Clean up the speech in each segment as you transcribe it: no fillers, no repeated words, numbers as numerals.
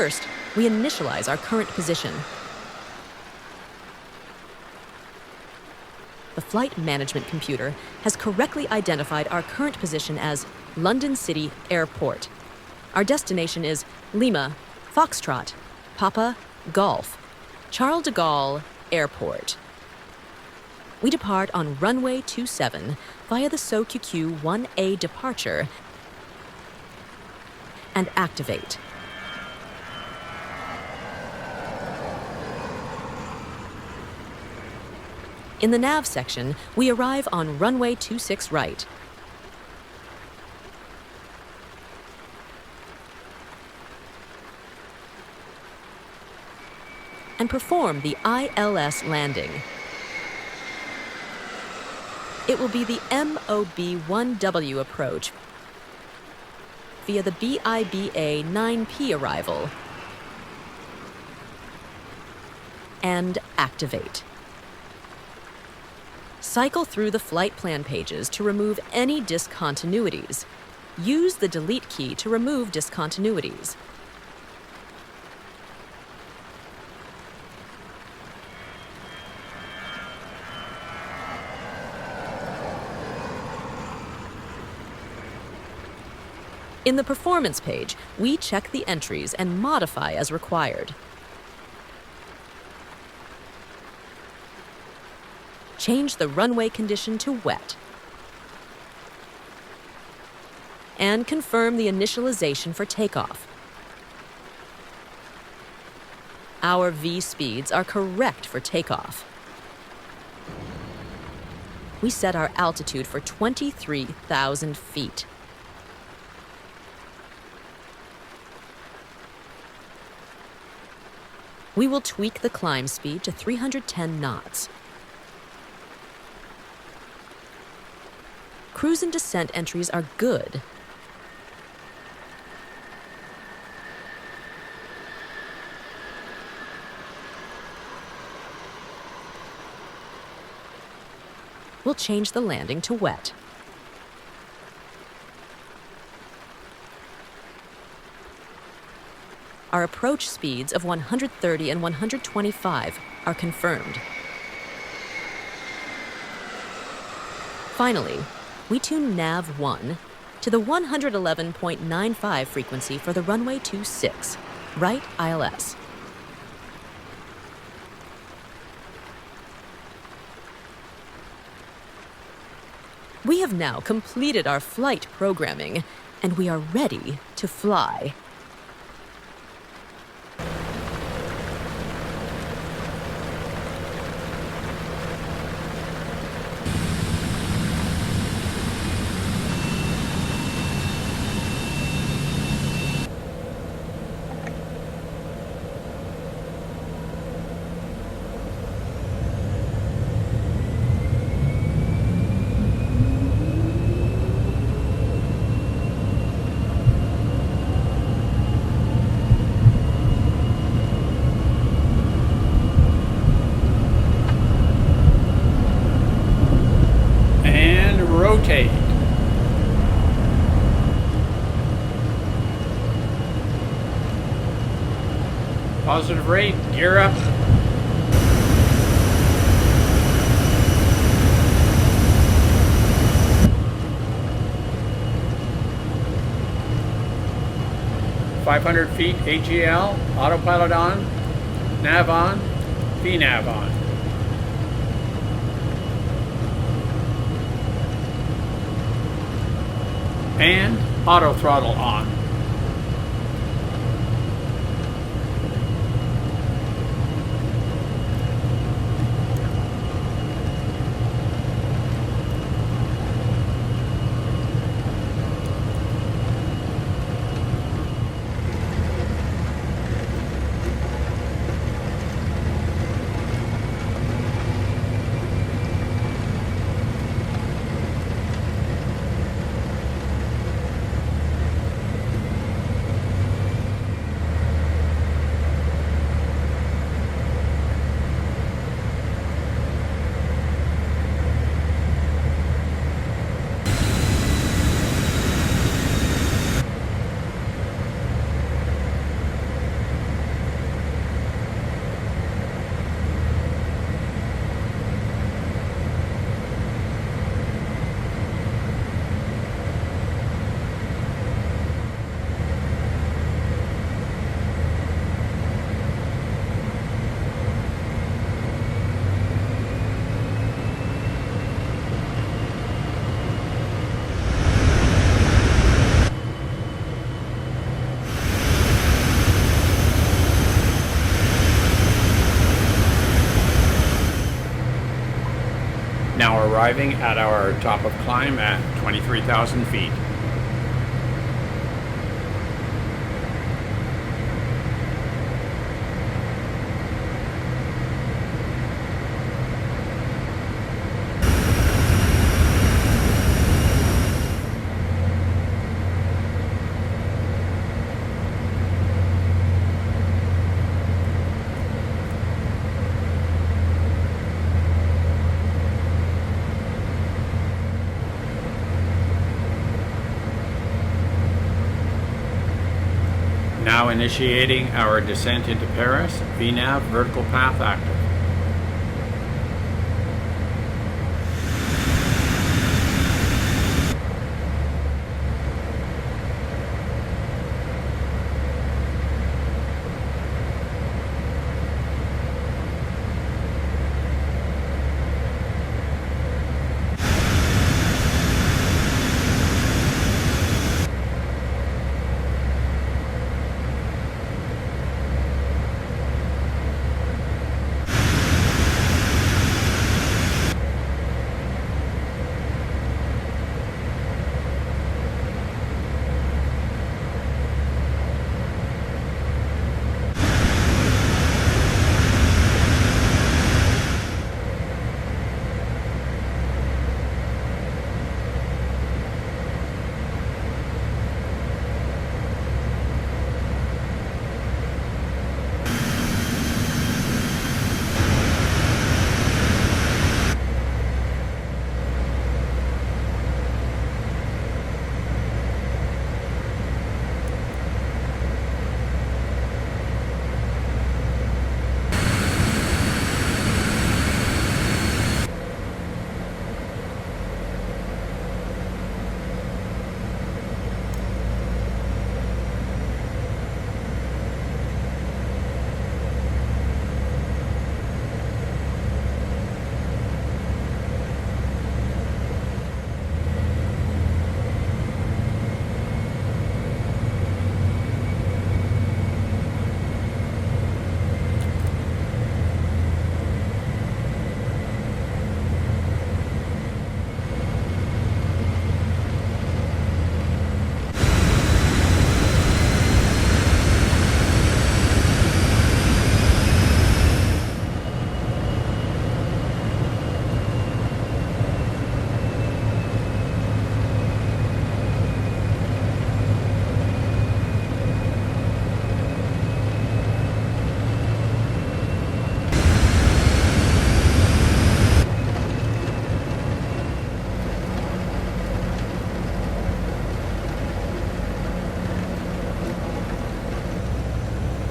First, we initialize our current position. The flight management computer has correctly identified our current position as London City Airport. Our destination is Lima, Foxtrot, Papa, Golf, Charles de Gaulle Airport. We depart on runway 27 via the SOQQA 1A departure and activate. In the nav section, we arrive on runway 26 right. And perform the ILS landing. It will be the MOB1W approach via the BIBA 9P arrival. And activate. Cycle through the flight plan pages to remove any discontinuities. Use the delete key to remove discontinuities. In the performance page, we check the entries and modify as required. Change the runway condition to wet. And confirm the initialization for takeoff. Our V speeds are correct for takeoff. We set our altitude for 23,000 feet. We will tweak the climb speed to 310 knots. Cruise and descent entries are good. We'll change the landing to wet. Our approach speeds of 130 and 125 are confirmed. Finally, we tune nav 1 to the 111.95 frequency for the runway 26, right ILS. We have now completed our flight programming, and we are ready to fly. Rotate. Positive rate, gear up. .500 feet AGL, autopilot on, nav on, VNav on. And auto throttle on. arriving at our top of climb at 23,000 feet. Now initiating our descent into Paris, VNAV vertical path active.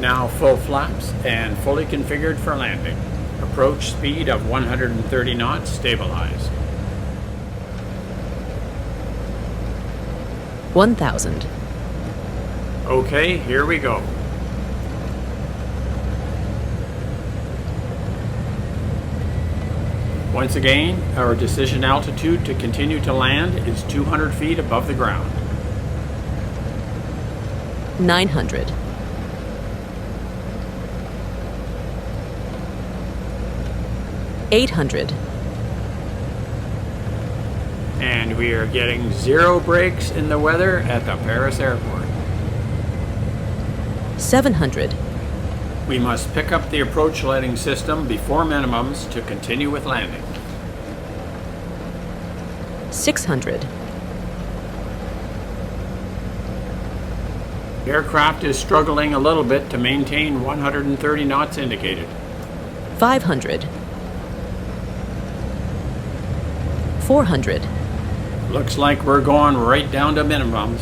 Now full flaps and fully configured for landing. Approach speed of 130 knots stabilized. 1,000. Okay, here we go. Once again, our decision altitude to continue to land is 200 feet above the ground. 900. 800. And we are getting 0 breaks in the weather at the Paris airport. 700. We must pick up the approach lighting system before minimums to continue with landing. 600. Aircraft is struggling a little bit to maintain 130 knots indicated. 500. 400. Looks like we're going right down to minimums.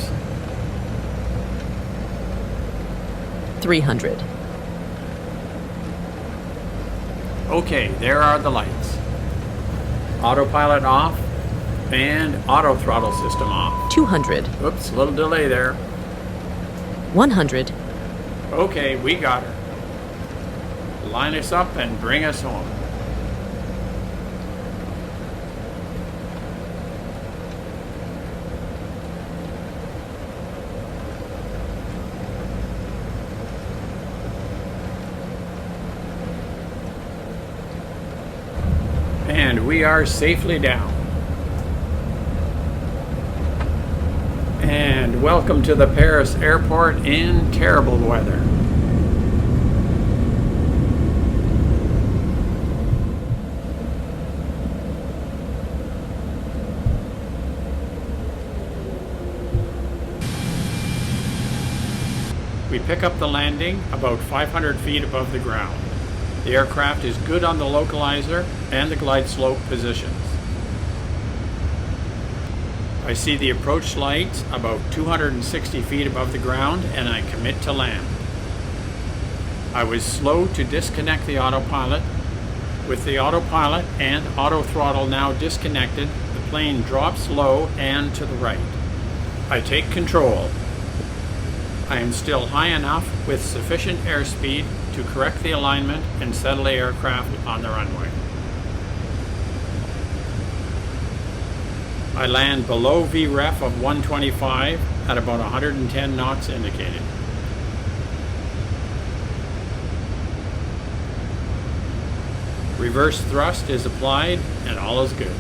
300. Okay, there are the lights. Autopilot off and auto throttle system off. 200. Oops, a little delay there. 100. Okay, we got her. Line us up and bring us home. And we are safely down. And welcome to the Paris airport in terrible weather. We pick up the landing about 500 feet above the ground. The aircraft is good on the localizer and the glide slope positions. I see the approach lights about 260 feet above the ground and I commit to land. I was slow to disconnect the autopilot. With the autopilot and auto throttle now disconnected, the plane drops low and to the right. I take control. I am still high enough with sufficient airspeed to correct the alignment and settle the aircraft on the runway. I land below VREF of 125 at about 110 knots indicated. Reverse thrust is applied and all is good.